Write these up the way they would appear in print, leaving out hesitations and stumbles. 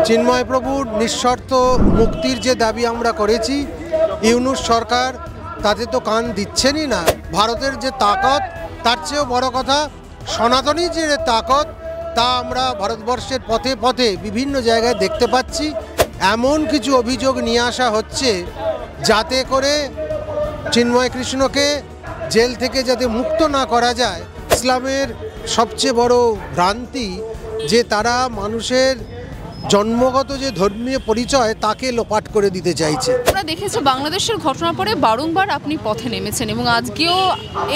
চিন্ময় প্রভুর নিঃশর্ত মুক্তির যে দাবি আমরা করেছি, ইউনূস সরকার তাতে তো কান দিচ্ছেনই না। ভারতের যে তাকত, তার চেয়েও বড় কথা সনাতনী যে তাকত, তা আমরা ভারতবর্ষের পথে পথে বিভিন্ন জায়গায় দেখতে পাচ্ছি। এমন কিছু অভিযোগ নিয়ে আসা হচ্ছে যাতে করে চিন্ময় কৃষ্ণকে জেল থেকে যাতে মুক্ত না করা যায়। ইসলামের সবচেয়ে বড় ভ্রান্তি যে তারা মানুষের জন্মগত যে ধর্মীয় পরিচয় তাকে লোপাট করে দিতে চাইছে। আমরা দেখেছি বাংলাদেশের ঘটনার পরে বারংবার আপনি পথে নেমেছেন এবং আজকেও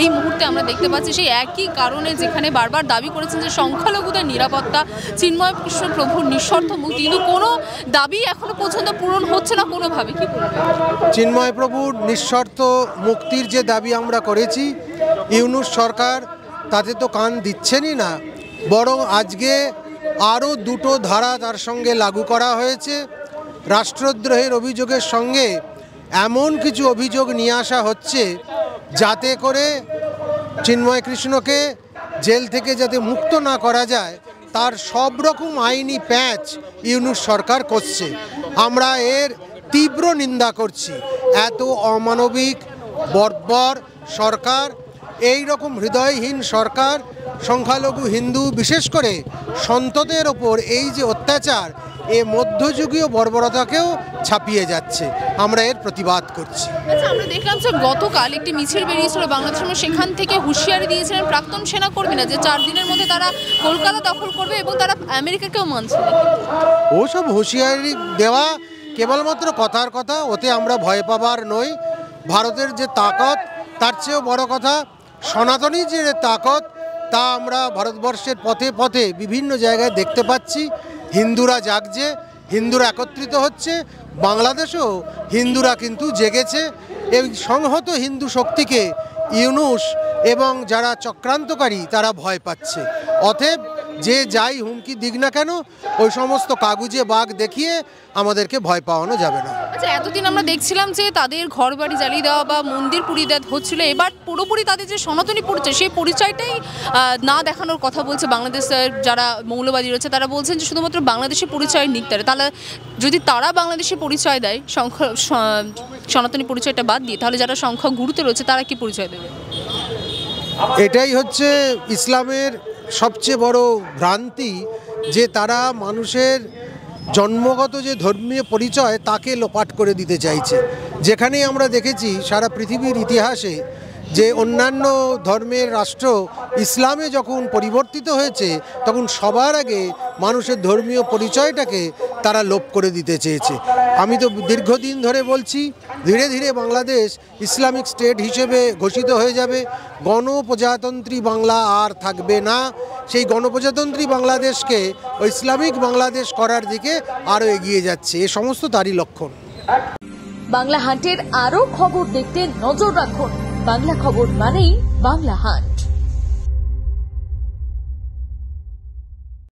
এই মুহূর্তে আমরা দেখতে পাচ্ছি সেই একই কারণে, যেখানে বারবার দাবি করেছেন যে সংখ্যালঘুদের নিরাপত্তা, চিন্ময় কৃষ্ণ প্রভুর নিঃশর্ত মুক্তি, কিন্তু কোনো দাবি এখনো পর্যন্ত পূরণ হচ্ছে না কোনোভাবে। কি চিন্ময় প্রভুর নিঃশর্ত মুক্তির যে দাবি আমরা করেছি, ইউনূস সরকার তাতে তো কান দিচ্ছেনই না, বরং আজকে আরও দুটো ধারা তার সঙ্গে লাগু করা হয়েছে। রাষ্ট্রদ্রোহের অভিযোগের সঙ্গে এমন কিছু অভিযোগ নিয়ে আসা হচ্ছে যাতে করে চিন্ময় কৃষ্ণকে জেল থেকে যাতে মুক্ত না করা যায়, তার সব রকম আইনি প্যাঁচ ইউনূস সরকার করছে। আমরা এর তীব্র নিন্দা করছি। এত অমানবিক বর্বর সরকার, এই রকম হৃদয়হীন সরকার সংখ্যালঘু হিন্দু বিশেষ করে সন্তদের ওপর এই যে অত্যাচার, এ মধ্যযুগীয় বর্বরতাকেও ছাপিয়ে যাচ্ছে। আমরা এর প্রতিবাদ করছি। আচ্ছা, আমরা দেখলাম যে গতকাল একটি মিছিল বেরিয়েছিল বাংলাদেশের, সেখান থেকে হুঁশিয়ারি দিয়েছিলেন প্রাক্তন সেনাকর্মীরা যে 4 দিনের মধ্যে তারা কলকাতা দখল করবে এবং তারা আমেরিকাকেও মানছে। ওসব হুঁশিয়ারি দেওয়া কেবলমাত্র কথার কথা, ওতে আমরা ভয় পাবার নই। ভারতের যে তাকত, তার চেয়েও বড় কথা সনাতনী যে তাকত, তা আমরা ভারতবর্ষের পথে পথে বিভিন্ন জায়গায় দেখতে পাচ্ছি। হিন্দুরা জাগছে, হিন্দুরা একত্রিত হচ্ছে, বাংলাদেশেও হিন্দুরা কিন্তু জেগেছে। এই সংহত হিন্দু শক্তিকে ইউনূস এবং যারা চক্রান্তকারী তারা ভয় পাচ্ছে। অতএব যে যাই হুমকি দিক না কেন, ওই সমস্ত কাগুজে বাঘ দেখিয়ে আমাদেরকে ভয় পাওয়ানো যাবে না। আচ্ছা, এতদিন আমরা দেখছিলাম যে তাদের ঘর বাড়ি জ্বালিয়ে দেওয়া বা মন্দির পুড়িয়ে দেওয়া হচ্ছিল, এবার পুরোপুরি তাদের যে সনাতনী পরিচয়, সেই পরিচয়টাই না দেখানোর কথা বলছে বাংলাদেশের যারা মৌলবাদী রয়েছে। তারা বলছেন যে শুধুমাত্র বাংলাদেশি পরিচয় নিক তারা, তাহলে যদি তারা বাংলাদেশি পরিচয় দেয় সনাতনী পরিচয়টা বাদ দিয়ে, তাহলে যারা সংখ্যা গুরুতে রয়েছে তারা কি পরিচয় দেবে? এটাই হচ্ছে ইসলামের সবচেয়ে বড় ভ্রান্তি যে তারা মানুষের জন্মগত যে ধর্মীয় পরিচয় তাকে লোপাট করে দিতে চাইছে। যেখানেই আমরা দেখেছি সারা পৃথিবীর ইতিহাসে যে অন্যান্য ধর্মের রাষ্ট্র ইসলামে যখন পরিবর্তিত হয়েছে, তখন সবার আগে মানুষের ধর্মীয় পরিচয়টাকে তারা লোপ করে দিতে চেয়েছে। আমি তো দীর্ঘদিন ধরে বলছি, ধীরে ধীরে বাংলাদেশ ইসলামিক স্টেট হিসেবে ঘোষিত হয়ে যাবে। গণপ্রজাতন্ত্রী বাংলা আর থাকবে না। সেই গণপ্রজাতন্ত্রী বাংলাদেশকে ইসলামিক বাংলাদেশ করার দিকে আরও এগিয়ে যাচ্ছে। এ সমস্ত তারই লক্ষণ। বাংলা হান্টের আরও খবর দেখতে নজর রাখুন। বাংলা খবর মানেই বাংলা হান্ট।